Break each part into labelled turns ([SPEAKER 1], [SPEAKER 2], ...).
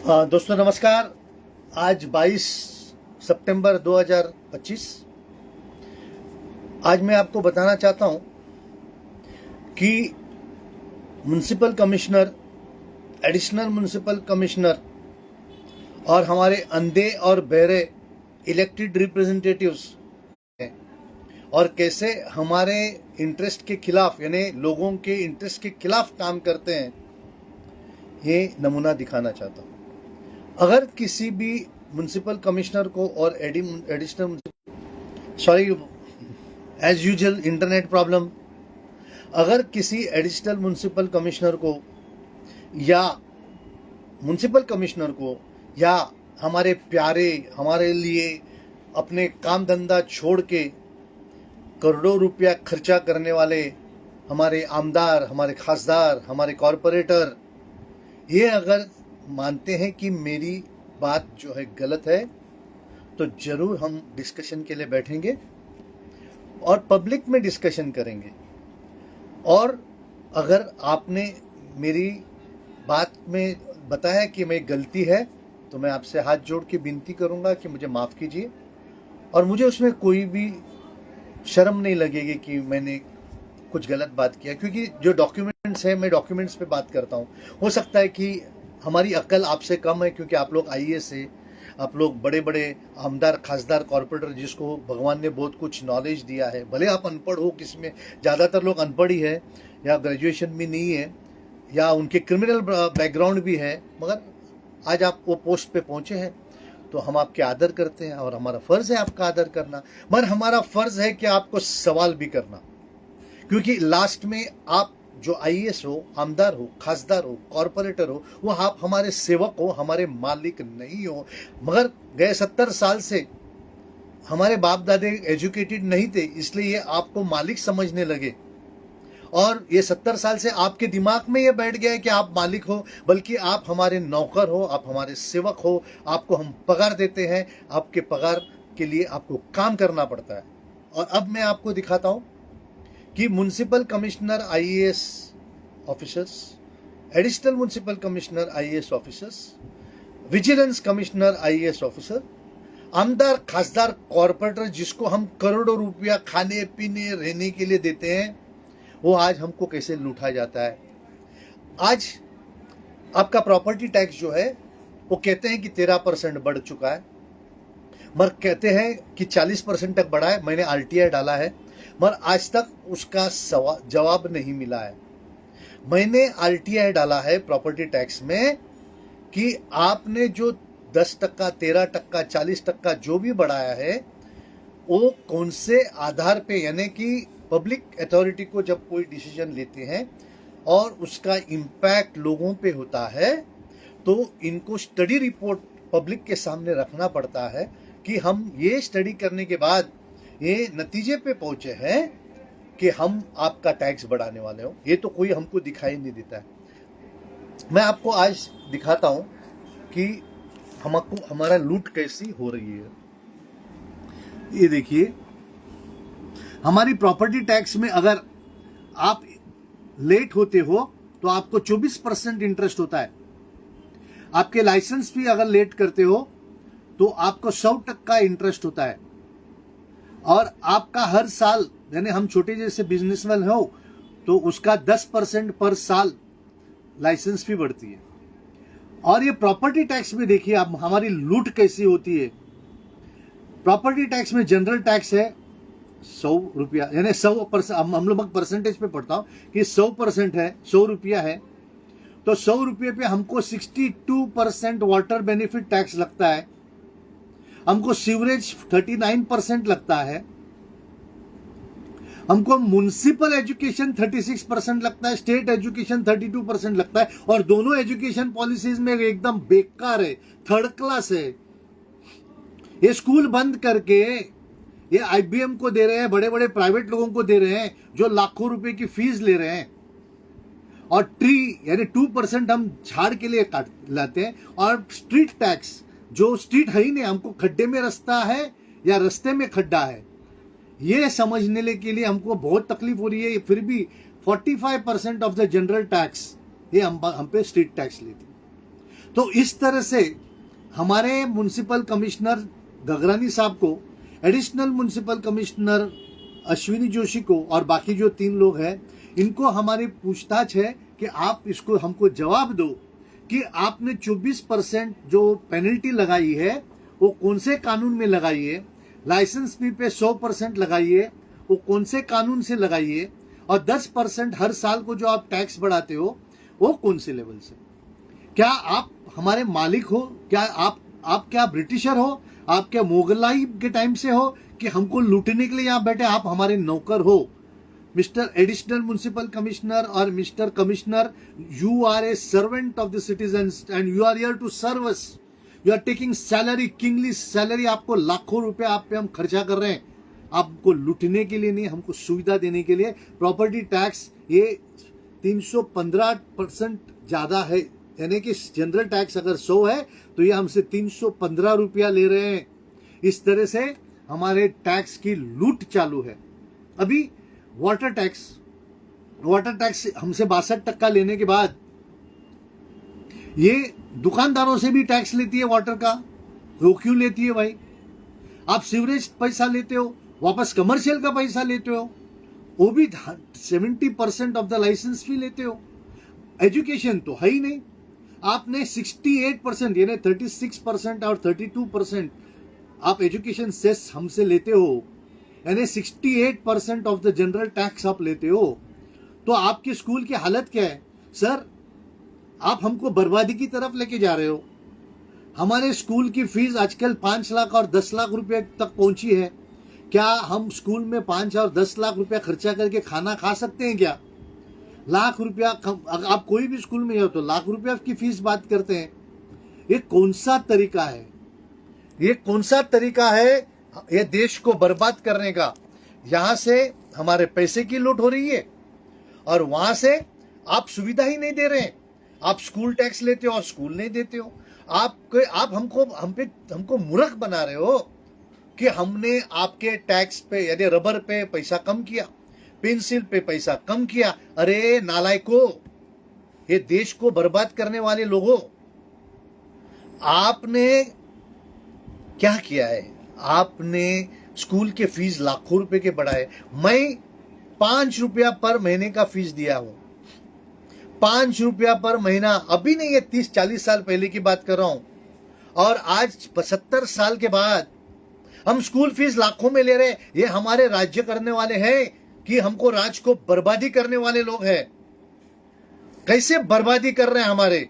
[SPEAKER 1] दोस्तों नमस्कार। आज 22 सितंबर 2025। आज मैं आपको बताना चाहता हूं कि municipal commissioner, additional municipal commissioner और हमारे अंधे और बहरे इलेक्टेड रिप्रेजेंटेटिव्स हैं और कैसे हमारे इंटरेस्ट के खिलाफ यानी लोगों के इंटरेस्ट के खिलाफ काम करते हैं, ये नमूना दिखाना चाहता हूं। अगर किसी भी म्युनिसिपल कमिश्नर को और additional as usual internet problem, अगर किसी एडिशनल म्युनिसिपल कमिश्नर को या म्युनिसिपल कमिश्नर को या हमारे प्यारे, हमारे लिए अपने काम धंधा छोड़ के करोड़ों रुपया खर्चा करने वाले हमारे आमदार, हमारे खासदार, हमारे कॉरपोरेटर, ये अगर मानते हैं कि मेरी बात जो है गलत है, तो जरूर हम डिस्कशन के लिए बैठेंगे और पब्लिक में डिस्कशन करेंगे। और अगर आपने मेरी बात में बताया कि मैं गलती है, तो मैं आपसे हाथ जोड़ के विनती करूंगा कि मुझे माफ़ कीजिए और मुझे उसमें कोई भी शर्म नहीं लगेगी कि मैंने कुछ गलत बात किया, क्योंकि जो डॉक्यूमेंट्स है मैं डॉक्यूमेंट्स पे बात करता हूँ। हो सकता है कि हमारी अक्ल आपसे कम है, क्योंकि आप लोग आईएएस है, आप लोग बड़े बड़े आमदार, खासदार, कॉर्पोरेटर, जिसको भगवान ने बहुत कुछ नॉलेज दिया है। भले आप अनपढ़ हो, किसमें ज़्यादातर लोग अनपढ़ ही है या ग्रेजुएशन भी नहीं है या उनके क्रिमिनल बैकग्राउंड भी है, मगर आज आप वो पोस्ट पे पहुँचे हैं तो हम आपके आदर करते हैं और हमारा फ़र्ज़ है आपका आदर करना। मगर हमारा फ़र्ज़ है कि आपको सवाल भी करना, क्योंकि लास्ट में आप जो आईएएस हो, आमदार हो, खासदार हो, कॉरपोरेटर हो, वो आप हमारे सेवक हो, हमारे मालिक नहीं हो। मगर गए 70 साल से हमारे बाप दादे एजुकेटेड नहीं थे, इसलिए ये आपको मालिक समझने लगे और ये 70 साल से आपके दिमाग में ये बैठ गया है कि आप मालिक हो, बल्कि आप हमारे नौकर हो, आप हमारे सेवक हो। आपको हम पगार देते हैं, आपके पगार के लिए आपको काम करना पड़ता है। और अब मैं आपको दिखाता हूं कि municipal commissioner IAS officers, additional municipal commissioner IAS officers, vigilance commissioner IAS officer, आमदार, खासदार, कॉरपोरेटर, जिसको हम करोड़ों रुपया खाने पीने रहने के लिए देते हैं, वो आज हमको कैसे लूटा जाता है। आज आपका प्रॉपर्टी टैक्स जो है वो कहते हैं कि 13% बढ़ चुका है, मगर कहते हैं कि 40% तक बढ़ा है। मैंने आरटीआई डाला है, मगर आज तक उसका जवाब नहीं मिला है। मैंने आरटीआई डाला है प्रॉपर्टी टैक्स में कि आपने जो 10%, 13%, 40% जो भी बढ़ाया है, वो कौन से आधार पे, यानी कि पब्लिक अथॉरिटी को जब कोई डिसीजन लेते हैं और उसका इम्पैक्ट लोगों पे होता है, तो इनको स्टडी रिपोर्ट पब्लिक के सामने रखना पड़ता है कि हम ये स्टडी करने के बाद ये नतीजे पे पहुंचे हैं कि हम आपका टैक्स बढ़ाने वाले हो। ये तो कोई हमको दिखाई नहीं देता है। मैं आपको आज दिखाता हूं कि हमको हमारा लूट कैसी हो रही है। ये देखिए, हमारी प्रॉपर्टी टैक्स में अगर आप लेट होते हो तो आपको 24% इंटरेस्ट होता है। आपके लाइसेंस भी अगर लेट करते हो तो आपको 100% इंटरेस्ट होता है। और आपका हर साल, यानी हम छोटे जैसे बिजनेसमैन हो तो उसका 10% पर साल लाइसेंस फी बढ़ती है। और ये प्रॉपर्टी टैक्स में देखिए आप हमारी लूट कैसी होती है। प्रॉपर्टी टैक्स में जनरल टैक्स है 100 रुपया, यानी 100%। हम लोग परसेंटेज पे पढ़ता हूं कि 100% है, 100 रुपया है, तो 100 रुपये पे हमको 62% वाटर बेनिफिट टैक्स लगता है, हमको सीवरेज 39% लगता है, हमको म्युनिसिपल एजुकेशन 36% लगता है, स्टेट एजुकेशन 32% लगता है। और दोनों एजुकेशन पॉलिसीज में एकदम बेकार है, थर्ड क्लास है। ये स्कूल बंद करके ये आईबीएम को दे रहे हैं, बड़े बड़े प्राइवेट लोगों को दे रहे हैं जो लाखों रुपए की फीस ले रहे हैं। और ट्री यानी 2% हम झाड़ के लिए काट लाते हैं। और स्ट्रीट टैक्स, जो स्ट्रीट है ही नहीं, हमको खड्डे में रास्ता है या रास्ते में खड्डा है, ये समझने के लिए हमको बहुत तकलीफ हो रही है। फिर भी 45% ऑफ द जनरल टैक्स ये हम पे स्ट्रीट टैक्स लेते हैं। तो इस तरह से हमारे म्युनिसिपल कमिश्नर गगरानी साहब को, additional municipal commissioner Ashwini Joshi को और बाकी जो 3 लोग हैं, इनको हमारी पूछताछ है कि आप इसको हमको जवाब दो कि आपने 24% जो पेनल्टी लगाई है वो कौन से कानून में लगाई है, लाइसेंस फी पे 100% लगाई है वो कौन से कानून से लगाई है, और 10% हर साल को जो आप टैक्स बढ़ाते हो वो कौन से लेवल से। क्या आप हमारे मालिक हो? क्या आप क्या ब्रिटिशर हो? आप क्या मुगलाई के टाइम से हो कि हमको लूटने के लिए यहाँ बैठे? आप हमारे नौकर हो। मिस्टर एडिशनल म्युनिसिपल कमिश्नर और mister commissioner, you are a servant of the citizens and you are here to serve us. You are taking salary, kingly salary. आपको लाखों रुपए आप पे हम खर्चा कर रहे हैं, आपको लूटने के लिए नहीं, हमको सुविधा देने के लिए। प्रॉपर्टी टैक्स ये 315% ज्यादा है, यानी कि जनरल टैक्स अगर 100 है तो ये हमसे 315 रुपया ले रहे हैं। इस तरह से हमारे टैक्स की लूट चालू है। अभी वाटर टैक्स हमसे 62% लेने के बाद ये दुकानदारों से भी टैक्स लेती है वाटर का। वो क्यों लेती है भाई? आप सीवरेज पैसा लेते हो, वापस कमर्शियल का पैसा लेते हो, वो भी 70% ऑफ द लाइसेंस फी लेते हो। एजुकेशन तो है ही नहीं। आपने 68% यानी 36% और 32% आप एजुकेशन सेस हमसे लेते हो, यानी 68% ऑफ द जनरल टैक्स आप लेते हो। तो आपके स्कूल की हालत क्या है सर? आप हमको बर्बादी की तरफ लेके जा रहे हो। हमारे स्कूल की फीस आजकल 5 लाख और 10 लाख रुपए तक पहुंची है। क्या हम स्कूल में 5 और 10 लाख रुपया खर्चा करके खाना खा सकते हैं क्या? लाख रुपया, आप कोई भी स्कूल में जाओ तो लाख रुपया की फीस बात करते हैं। ये कौन सा तरीका है? ये कौन सा तरीका है ये देश को बर्बाद करने का? यहां से हमारे पैसे की लूट हो रही है और वहां से आप सुविधा ही नहीं दे रहे हैं। आप स्कूल टैक्स लेते हो और स्कूल नहीं देते हो। आप हमको मूर्ख बना रहे हो कि हमने आपके टैक्स पे यानी रबर पे पैसा कम किया, पेंसिल पे पैसा कम किया। अरे नालायको, ये देश को बर्बाद करने वाले लोगों, आपने क्या किया है? आपने स्कूल के फीस लाखों रुपए के बढ़ाए। मैं 5 रुपया पर महीने का फीस दिया हूं, 5 रुपया पर महीना। अभी नहीं, ये 30-40 साल पहले की बात कर रहा हूं। और आज 75 साल के बाद हम स्कूल फीस लाखों में ले रहे। ये हमारे राज्य करने वाले हैं कि हमको राज्य को बर्बादी करने वाले लोग हैं। कैसे बर्बादी कर रहे हैं हमारे?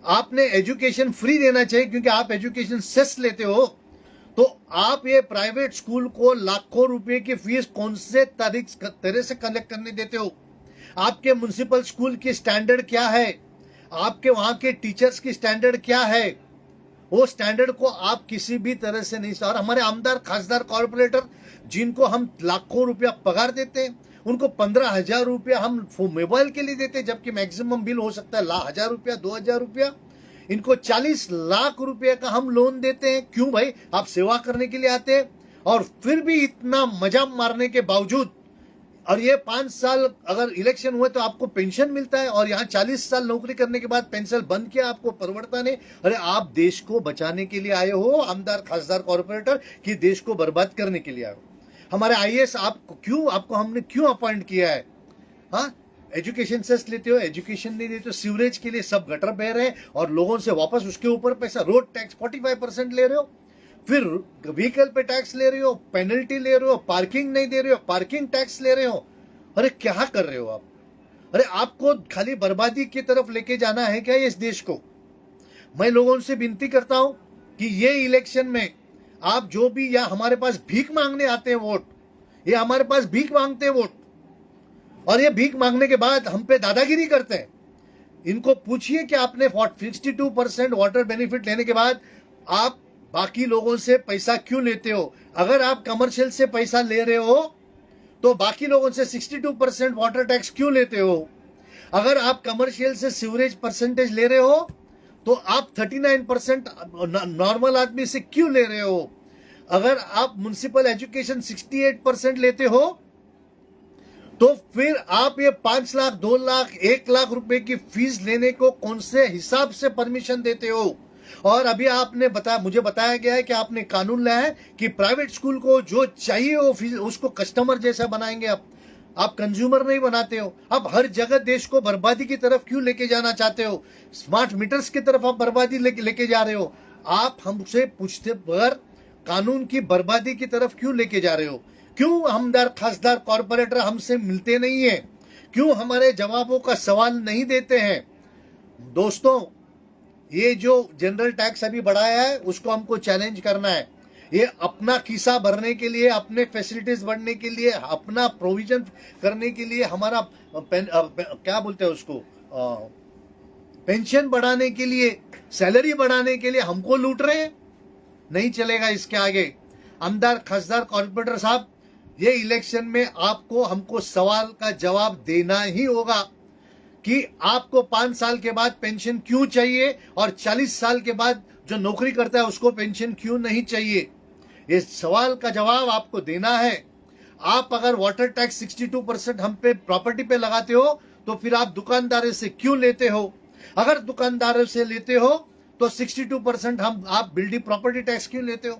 [SPEAKER 1] आपने एजुकेशन फ्री देना चाहिए क्योंकि आप एजुकेशन सेस लेते हो। तो आप ये प्राइवेट स्कूल को लाखों रुपए की फीस कौन से तरह से कलेक्ट करने देते हो? आपके म्युनिसिपल स्कूल की स्टैंडर्ड क्या है? आपके वहां के टीचर्स की स्टैंडर्ड क्या है? वो स्टैंडर्ड को आप किसी भी तरह से नहीं। और हमारे आमदार, खासदार, कॉर्पोरेटर जिनको हम लाखों रुपया पगार देते हैं, उनको 15,000 रुपया हम मोबाइल के लिए देते हैं, जबकि मैक्सिमम बिल हो सकता है 1,000 रुपया, 2,000 रुपया। इनको 40 लाख रुपए का हम लोन देते हैं। क्यों भाई? आप सेवा करने के लिए आते हैं और फिर भी इतना मजा मारने के बावजूद, और ये 5 साल अगर इलेक्शन हुए तो आपको पेंशन मिलता है, और यहाँ 40 साल नौकरी करने के बाद पेंशन बंद किया, आपको परवड़ता नहीं। अरे आप देश को बचाने के लिए आए हो, आमदार, खासदार, कॉर्पोरेटर, कि देश को बर्बाद करने के लिए आए हो? हमारे आईएएस आपको हमने क्यों अपॉइंट किया है? हाँ, एजुकेशन सेस लेते हो, एजुकेशन नहीं देते हो, सीवरेज के लिए सब गटर बह रहे हैं और लोगों से वापस उसके ऊपर पैसा, रोड टैक्स 45% ले रहे हो, फिर व्हीकल पे टैक्स ले रहे हो, पेनल्टी ले रहे हो, पार्किंग नहीं दे रहे हो, पार्किंग टैक्स ले रहे हो। अरे क्या कर रहे हो आप? अरे आपको खाली बर्बादी की तरफ लेके जाना है क्या इस देश को? मैं लोगों से विनती करता हूं कि ये इलेक्शन में आप जो भी, या हमारे पास भीख मांगने आते हैं वोट, ये हमारे पास भीख मांगते हैं वोट, और ये भीख मांगने के बाद हम पे दादागिरी करते हैं। इनको पूछिए कि आपने 62% वाटर बेनिफिट लेने के बाद आप बाकी लोगों से पैसा क्यों लेते हो? अगर आप कमर्शियल से पैसा ले रहे हो तो बाकी लोगों से 62% वाटर टैक्स क्यों लेते हो? अगर आप कमर्शियल से सीवरेज परसेंटेज ले रहे हो तो आप 39% नॉर्मल आदमी से क्यों ले रहे हो? अगर आप म्युनिसिपल एजुकेशन 68% लेते हो तो फिर आप ये 5 लाख, 2 लाख, 1 लाख रुपए की फीस लेने को कौन से हिसाब से परमिशन देते हो? और अभी आपने मुझे बताया गया है कि आपने कानून लाया है कि प्राइवेट स्कूल को जो चाहिए वो फीस उसको कस्टमर जैसा बनाएंगे। आप कंज्यूमर नहीं बनाते हो। अब हर जगह देश को बर्बादी की तरफ क्यों लेके जाना चाहते हो? स्मार्ट मीटर्स की तरफ आप बर्बादी लेके जा रहे हो। आप हमसे पूछते बगैर कानून की बर्बादी की तरफ क्यों लेके जा रहे हो? क्यों हमदार खासदार कॉरपोरेटर हमसे मिलते नहीं है? क्यों हमारे जवाबों का सवाल नहीं देते हैं? दोस्तों, ये जो जनरल टैक्स अभी बढ़ाया है उसको हमको चैलेंज करना है। ये अपना खिस्सा भरने के लिए, अपने फैसिलिटीज बढ़ने के लिए, अपना प्रोविजन करने के लिए, हमारा क्या बोलते हैं उसको, पेंशन बढ़ाने के लिए, सैलरी बढ़ाने के लिए हमको लूट रहे हैं। नहीं चलेगा इसके आगे। आमदार खासदार कॉर्पोरेटर साहब, ये इलेक्शन में आपको हमको सवाल का जवाब देना ही होगा कि आपको 5 साल के बाद पेंशन क्यों चाहिए और 40 साल के बाद जो नौकरी करता है उसको पेंशन क्यों नहीं चाहिए। ये सवाल का जवाब आपको देना है। आप अगर वाटर टैक्स 62% हम पे प्रॉपर्टी पे लगाते हो तो फिर आप दुकानदारों से क्यों लेते हो? अगर दुकानदारों से लेते हो तो 62% आप बिल्डिंग प्रॉपर्टी टैक्स क्यों लेते हो?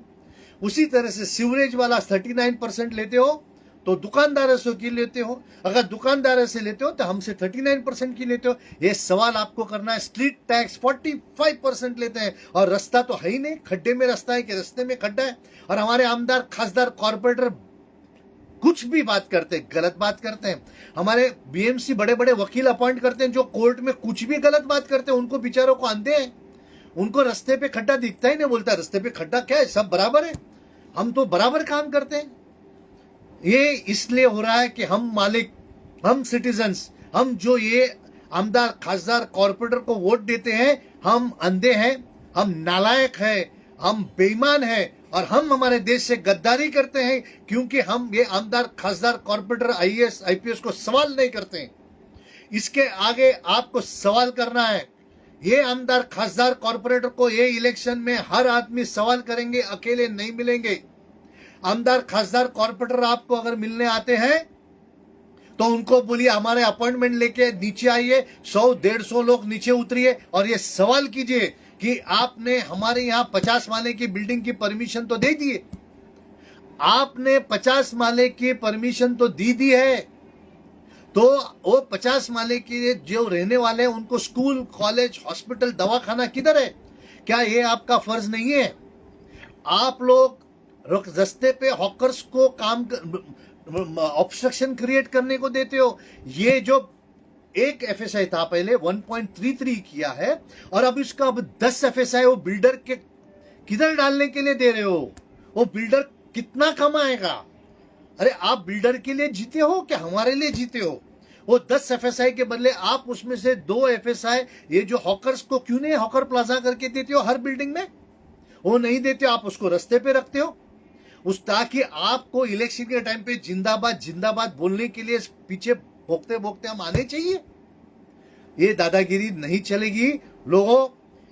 [SPEAKER 1] उसी तरह से सीवरेज वाला 39% लेते हो तो दुकानदारों से क्यों लेते हो? अगर दुकानदारों से लेते हो तो हमसे 39% की लेते हो। ये सवाल आपको करना है। स्ट्रीट टैक्स 45% लेते हैं और रास्ता तो है ही नहीं, खड्डे में रास्ता है कि रास्ते में खड्डा है। और हमारे आमदार खासदार कॉर्पोरेटर कुछ भी बात करते हैं, गलत बात करते हैं। हमारे बीएमसी बड़े बड़े वकील अपॉइंट करते हैं जो कोर्ट में कुछ भी गलत बात करते हैं। उनको बेचारों को अंधे हैं, उनको रास्ते पे खड्डा दिखता ही नहीं। बोलता रास्ते पे खड्डा क्या है, सब बराबर है, हम तो बराबर काम करते हैं। ये इसलिए हो रहा है कि हम मालिक, हम सिटीजन्स, हम जो ये आमदार खासदार कॉर्पोरेटर को वोट देते हैं, हम अंधे हैं, हम नालायक हैं, हम बेईमान हैं और हम हमारे देश से गद्दारी करते हैं क्योंकि हम ये आमदार खासदार कॉर्पोरेटर आईएएस आईपीएस को सवाल नहीं करते हैं। इसके आगे आपको सवाल करना है। ये आमदार खासदार कॉर्पोरेटर को ये इलेक्शन में हर आदमी सवाल करेंगे, अकेले नहीं मिलेंगे। आमदार खासदार कॉर्पोरेटर आपको अगर मिलने आते हैं तो उनको बोलिए हमारे अपॉइंटमेंट लेके नीचे आइए, 100-150 लोग नीचे उतरिए और ये सवाल कीजिए कि आपने हमारे यहाँ 50 माले की बिल्डिंग की परमिशन तो दे दिए, आपने 50 माले की परमिशन तो दी है, तो वो 50 माले के जो रहने वाले हैं उनको स्कूल, कॉलेज, हॉस्पिटल, दवाखाना किधर है? क्या ये आपका फर्ज नहीं है? आप लोग रास्ते पे हॉकर्स को काम ऑब्स्ट्रक्शन क्रिएट करने को देते हो। ये जो एक एफएसआई था पहले 1.33 किया है और अब इसका अब 10 एफएसआई वो बिल्डर के किधर डालने के लिए दे रहे हो? वो बिल्डर कितना कमाएगा? अरे आप बिल्डर के लिए जीते हो क्या हमारे लिए जीते हो? वो 10 एफएसआई के बदले आप उसमें से 2 एफएसआई ये जो हॉकर्स को क्यों नहीं हॉकर प्लाजा करके देते हो हर बिल्डिंग में? वो नहीं देते, आप उसको रास्ते पे रखते हो ताकि आपको इलेक्शन के टाइम पे जिंदाबाद जिंदाबाद बोलने के लिए पीछे भोगते भोगते हम आने चाहिए। ये दादागिरी नहीं चलेगी लोगों।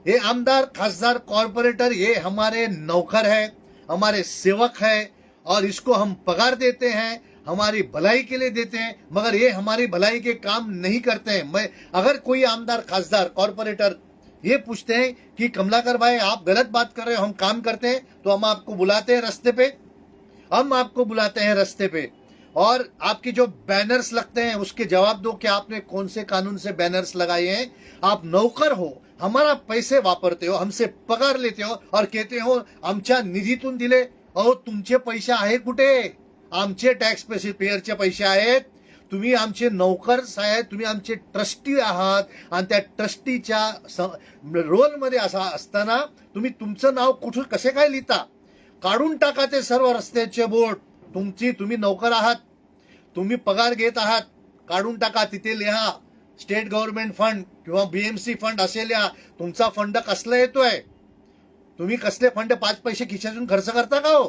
[SPEAKER 1] ये आमदार खासदार कॉर्पोरेटर ये हमारे नौकर है, हमारे सेवक है और इसको हम पगार देते हैं, हमारी भलाई के लिए देते हैं, मगर ये हमारी भलाई के काम नहीं करते हैं। अगर कोई आमदार खासदार कॉर्पोरेटर ये पूछते हैं कि कमलाकर भाई आप गलत बात कर रहे हो, हम काम करते हैं, तो हम आपको बुलाते हैं रास्ते पे, हम आपको बुलाते हैं रास्ते पे और आपके जो बैनर्स लगते हैं उसके जवाब दो कि आपने कौन से कानून से बैनर्स लगाए हैं। आप नौकर हो, हमारा पैसे वापरते हो, हमसे पगार लेते हो और कहते हो आमच्या निधीतून दिले। अहो तुमचे पैसे आहे कुठे? आमचे टॅक्स पेयरचे पैसे आहेत। तुम्ही आमचे नौकर्स आहेत, तुम्ही आमचे ट्रस्टी आहात आणि त्या ट्रस्टीच्या रोलमध्ये असताना तुम्ही तुमचं नाव कुठं कसे काय लिहिता? काढून टाका ते सर्व रस्त्याचे बोर्ड। तुम्ही नौकर आहात, तुम्ही पगार घेत आहात, काढून टाका, तिथे लिहा स्टेट गव्हर्नमेंट फंड किंवा बीएमसी फंड असे लिहा। तुमचा फंड कसला येतोय? तुम्ही कसले फंड 5 पैसे खिशातून खर्च करता का हो?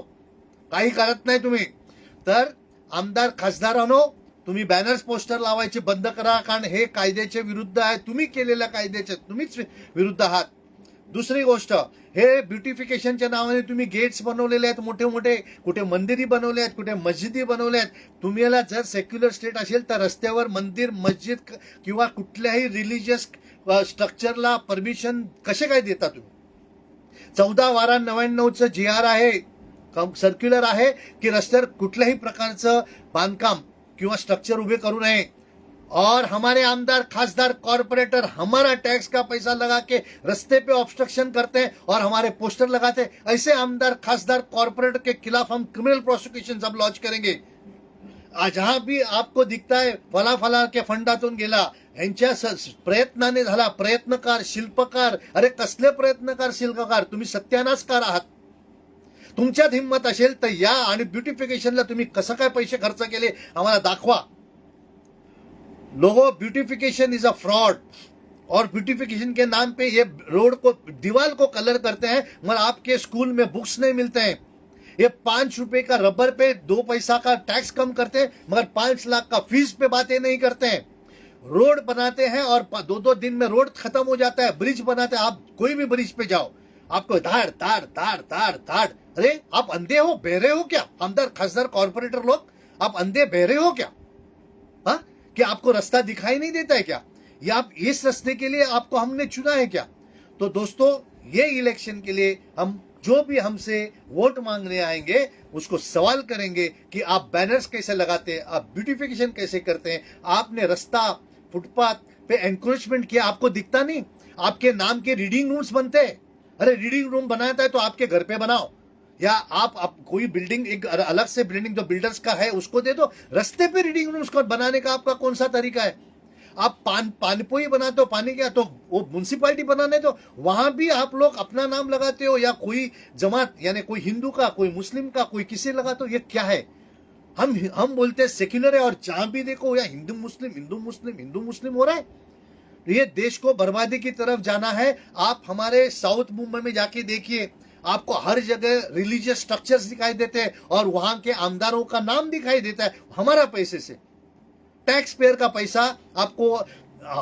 [SPEAKER 1] काही करत नाही तुम्ही। तर आमदार खासदारांनो, तुम्ही बॅनर्स पोस्टर लावायचे बंद करा, कारण हे कायद्याच्या विरुद्ध आहे। तुम्ही केलेल्या कायद्याच्या तुम्हीच विरुद्ध आहात। दुसरी गोष्ट, हे ब्युटिफिकेशनच्या नावाने तुम्ही गेट्स बनवलेले आहेत मोठे मोठे, कुठे मंदिरी बनवले आहेत, कुठे मस्जिदी बनवल्या आहेत. तुम्हाला जर सेक्युलर स्टेट असेल तर रस्त्यावर मंदिर, मस्जिद किंवा कुठल्याही रिलिजियस स्ट्रक्चरला परमिशन कसे काय देता तुम्ही? 14/12/99चं GR आहे, सर्क्युलर आहे की रस्त्यावर कुठल्याही प्रकारचं बांधकाम किंवा स्ट्रक्चर उभे करू नये. और हमारे आमदार, खासदार, कॉर्पोरेटर हमारा टैक्स का पैसा लगा के रास्ते पे ऑब्स्ट्रक्शन करते हैं और हमारे पोस्टर लगाते हैं. ऐसे आमदार, खासदार, कॉर्पोरेटर के खिलाफ हम क्रिमिनल प्रोसिक्यूशन सब लॉन्च करेंगे. जहां भी आपको दिखता है फला फला के फंडातून गेला, यांच्या प्रयत्नाने झाला, प्रयत्नकार, शिल्पकार, अरे कसले प्रयत्नकार, शिल्पकार, तुम्ही सत्यानाशकार आहात. तुमच्यात हिंमत असेल तर या आणि ब्युटिफिकेशनला तुम्ही कसं काय पैसे खर्च केले आम्हाला दाखवा. लोगों, ब्यूटिफिकेशन इज अ फ्रॉड, और ब्यूटिफिकेशन के नाम पे ये रोड को, दीवार को कलर करते हैं, मगर आपके स्कूल में बुक्स नहीं मिलते हैं. ये 5 रुपए का रबर पे 2 पैसा का टैक्स कम करते हैं, मगर 5 लाख का फीस पे बातें नहीं करते हैं. रोड बनाते हैं और 2-2 दिन में रोड खत्म हो जाता है. ब्रिज बनाते हैं, आप कोई भी ब्रिज पे जाओ, आपको धाड़ धाड़ धाड़ धाड़ धाड़. अरे आप अंधे हो, बहरे हो क्या? आमदार, खासदार, कॉर्पोरेटर लोग, आप अंधे बहरे हो क्या? हाँ, कि आपको रास्ता दिखाई नहीं देता है क्या? या आप इस रास्ते के लिए आपको हमने चुना है क्या? तो दोस्तों, ये इलेक्शन के लिए हम जो भी हमसे वोट मांगने आएंगे उसको सवाल करेंगे कि आप बैनर्स कैसे लगाते हैं, आप ब्यूटिफिकेशन कैसे करते हैं, आपने रास्ता, फुटपाथ पे एनक्रोचमेंट किया, आपको दिखता नहीं? आपके नाम के रीडिंग रूम्स बनते हैं. अरे रीडिंग रूम बनाता है तो आपके घर पे बनाओ, या आप कोई बिल्डिंग, एक अलग से बिल्डिंग जो बिल्डर्स का है उसको दे दो. रास्ते पे रीडिंग रूम्स को बनाने का आपका कौन सा तरीका है? आप पानीपुरी बनाते हो, पानी क्या, तो वो म्यूनसिपालिटी बनाने दो, वहां भी आप लोग अपना नाम लगाते हो, या कोई जमात, यानी कोई हिंदू का, कोई मुस्लिम का, कोई किसी लगाते हो. ये क्या है? हम बोलते हैं सेक्युलर है, और जहां भी देखो या हिंदू मुस्लिम, हिंदू मुस्लिम, हिंदू मुस्लिम हो रहा है. ये देश को बर्बादी की तरफ जाना है. आप हमारे साउथ मुंबई में जाके देखिए, आपको हर जगह रिलीजियस स्ट्रक्चर्स दिखाई देते हैं और वहां के आमदारों का नाम दिखाई देता है. हमारा पैसे से, टैक्स पेयर का पैसा, आपको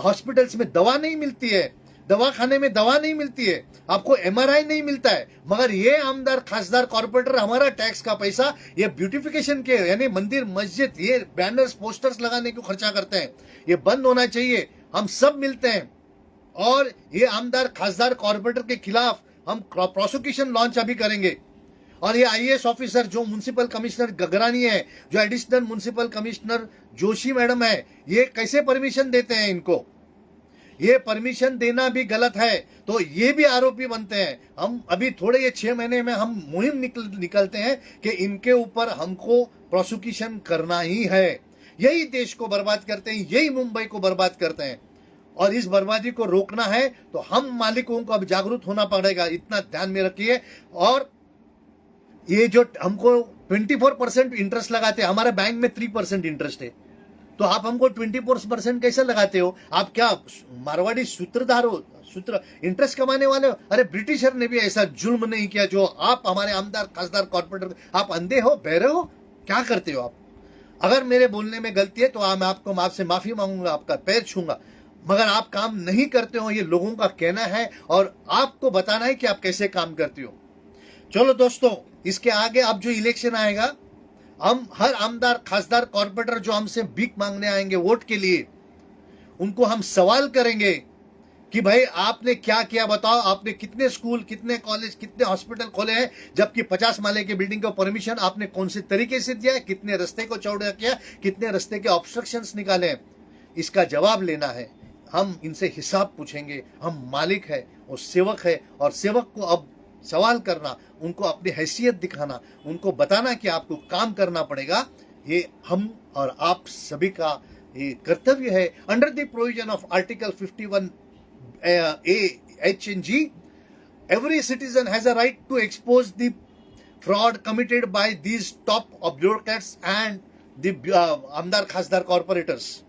[SPEAKER 1] हॉस्पिटल्स में दवा नहीं मिलती है, दवाखाने में दवा नहीं मिलती है, आपको MRI नहीं मिलता है, मगर ये आमदार, खासदार, कॉर्पोरेटर हमारा टैक्स का पैसा ये ब्यूटिफिकेशन के, यानी मंदिर, मस्जिद, ये बैनर्स, पोस्टर्स लगाने को खर्चा करते हैं. ये बंद होना चाहिए. हम सब मिलते हैं और ये आमदार, खासदार, कॉर्पोरेटर के खिलाफ हम प्रोसिक्यूशन लॉन्च अभी करेंगे. और ये IAS ऑफिसर जो म्युनिसिपल कमिश्नर गगरानी है, जो additional municipal commissioner Joshi madam है, ये कैसे परमिशन देते हैं इनको? ये परमिशन देना भी गलत है, तो ये भी आरोपी बनते हैं. हम अभी थोड़े ये 6 महीने में हम मुहिम निकलते हैं कि इनके ऊपर हमको प्रोसिक्यूशन करना ही है. यही देश को बर्बाद करते हैं, यही मुंबई को बर्बाद करते हैं, और इस बर्बादी को रोकना है तो हम मालिकों को अब जागरूक होना पड़ेगा. इतना ध्यान में रखिए. और ये जो हमको 24% इंटरेस्ट लगाते हैं, हमारे बैंक में 3% इंटरेस्ट है, तो आप हमको 24% कैसे लगाते हो? आप क्या मारवाड़ी सूत्रधार हो, सूत्र इंटरेस्ट कमाने वाले हो? अरे ब्रिटिशर ने भी ऐसा जुल्म नहीं किया जो आप हमारे आमदार, खासदार, कॉर्पोरेटर. आप अंधे हो, बहरे हो, क्या करते हो आप? अगर मेरे बोलने में गलती है तो मैं आपसे माफी मांगूंगा, आपका पैर छूंगा, मगर आप काम नहीं करते हो, ये लोगों का कहना है और आपको बताना है कि आप कैसे काम करते हो. चलो दोस्तों, इसके आगे अब जो इलेक्शन आएगा, हम हर आमदार, खासदार, कॉर्पोरेटर जो हमसे भीख मांगने आएंगे वोट के लिए, उनको हम सवाल करेंगे कि भाई आपने क्या किया, बताओ. आपने कितने स्कूल, कितने कॉलेज, कितने हॉस्पिटल खोले हैं, जबकि 50 माले की बिल्डिंग को परमिशन आपने कौन से तरीके से दिया है? कितने रास्ते को चौड़ा किया, कितने रास्ते के ऑब्स्ट्रक्शंस निकाले हैं? इसका जवाब लेना है. हम इनसे हिसाब पूछेंगे. हम मालिक है और सेवक है, और सेवक को अब सवाल करना, उनको अपनी हैसियत दिखाना, उनको बताना कि आपको काम करना पड़ेगा, ये हम और आप सभी का ये कर्तव्य है. Under the provision of article 51A(H)and(G), every citizen has a right to expose the fraud committed by these top bureaucrats and the आमदार, खासदार, कॉर्पोरेटर्स.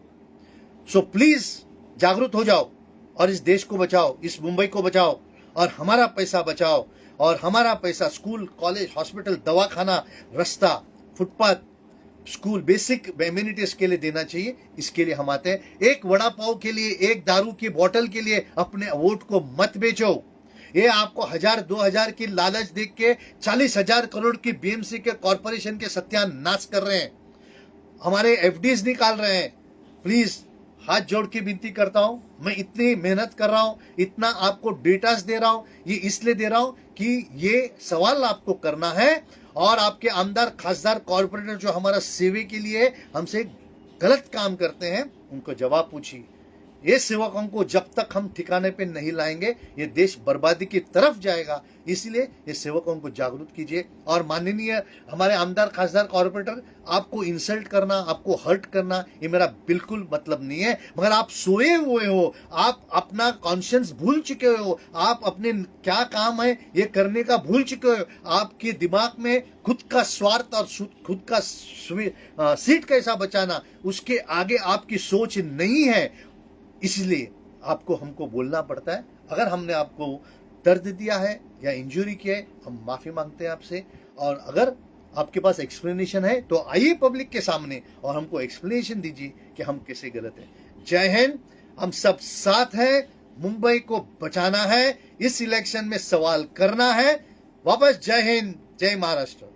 [SPEAKER 1] सो प्लीज जागरूक हो जाओ और इस देश को बचाओ, इस मुंबई को बचाओ, और हमारा पैसा बचाओ. और हमारा पैसा स्कूल, कॉलेज, हॉस्पिटल, दवाखाना, रास्ता, फुटपाथ, स्कूल, बेसिक एम्यूनिटीज के लिए देना चाहिए. इसके लिए हम आते हैं. एक वड़ा पाव के लिए, एक दारू की बोतल के लिए अपने वोट को मत बेचो. ये आपको 1000-2000 की लालच देख के 40,000 करोड़ की बीएमसी के कॉरपोरेशन के सत्यानाश कर रहे हैं, हमारे एफडीज निकाल रहे हैं। प्लीज हाथ जोड़ के विनती करता हूं, मैं इतनी मेहनत कर रहा हूं, इतना आपको डेटास दे रहा हूं, ये इसलिए दे रहा हूं कि ये सवाल आपको करना है और आपके आमदार खासदार कॉर्पोरेटर जो हमारा सेवे के लिए हमसे गलत काम करते हैं उनको जवाब पूछिए। ये सेवकों को जब तक हम ठिकाने पे नहीं लाएंगे ये देश बर्बादी की तरफ जाएगा, इसलिए ये सेवकों को जागरूक कीजिए। और माननीय हमारे आमदार खासदार कॉर्पोरेटर, आपको इंसल्ट करना, आपको हर्ट करना ये मेरा बिल्कुल मतलब नहीं है, मगर आप सोए हुए हो, आप अपना कॉन्शियंस भूल चुके हो, आप अपने क्या काम है ये करने का भूल चुके हो, आपके दिमाग में खुद का स्वार्थ और खुद का सीट कैसा बचाना उसके आगे आपकी सोच नहीं है, इसलिए आपको हमको बोलना पड़ता है। अगर हमने आपको दर्द दिया है या इंजरी किया है हम माफी मांगते हैं आपसे, और अगर आपके पास एक्सप्लेनेशन है तो आइए पब्लिक के सामने और हमको एक्सप्लेनेशन दीजिए कि हम कैसे गलत हैं। जय हिंद, हम सब साथ हैं, मुंबई को बचाना है, इस इलेक्शन में सवाल करना है वापस। जय हिंद, जय महाराष्ट्र।